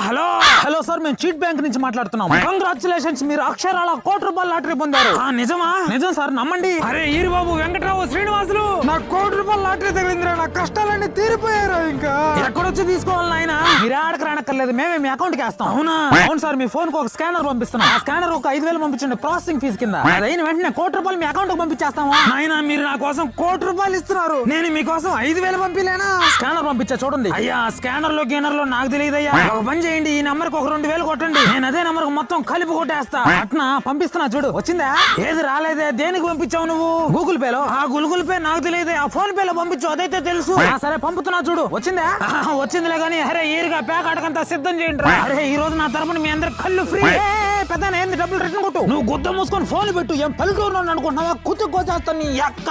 Hello hello sir, మేము cheat bank నుంచి మాట్లాడుతున్నాం. కంగ్రాచులేషన్స్, మీరు అక్షరాల ₹1,00,00,000 లాటరీ పొందారు. నిజమా? నిజం సార్, నమ్మండి. అరే ఈరుబాబు, వెంకట్రావు, శ్రీనివాసులు, నాకు ₹1,00,00,000 లాటరీ తగిలిందిరా. నా కష్టాలన్నీ తీరిపోయారు. ఇంకా ఎక్కడొచ్చి తీసుకోవాలి నాయన? మీరు ఆడకు రానక్కర్లేదు, మేమే మీ అకౌంట్ కి వేస్తాం. అవునా? అవును సార్, మీ ఫోన్ కు ఒక స్కానర్ పంపిస్తున్నాం. ఆ స్కానర్ ఒక 5,000 పంపించండి ప్రాసెసింగ్ ఫీజు కింద. అదైన వెంటనే ₹1,00,00,000 మీ అకౌంట్ కు పంపించేస్తాము. నాయన, మీరు నా కోసం ₹1,00,00,000 ఇస్తున్నారు, నేను మీకోసం 5,000 పంపిలేనా? స్కానర్ పంపించా చూడండి. అయ్యా, స్కానర్ లో గేనర్ లో నాకు తెలియదయ్యా. ఒక పని చేయండి, ఈ నంబర్ కు ఒక 2,000 కొట్టండి, నేను అదే నంబర్ కు మొత్తం కలిపి కొట్టేస్తా. అట్నా పంపిస్తున్నా చూడు. వచ్చిందా? ఏది రాలేదే? దేనికి పంపించావు నువ్వు? గూగుల్ పేలో? ఆ గూగుల్ పే నాకు తెలియదు, ఆ ఫోన్ పేలో పంపించు, అదైతే తెలుసు. సరే పంపుతున్నా చూడు. వచ్చిందా? వచ్చిందిలే గానీ, అరే ఈరుగా ప్యాక్ అడకంతా సిద్ధం చేయండి. అరే ఈ రోజు నా తరపున మీ అందరికి కళ్ళు ఫ్రీ. పెద్ద ఏంది, డబ్బులు రిటర్న్ కొట్టు. నువ్వు గుద్ద మూసుకొని ఫోన్ పెట్టు. ఏం పల్లెటూరు అనుకుంటున్నావా? కుతుక్కోచేస్తాను నీ అక్క.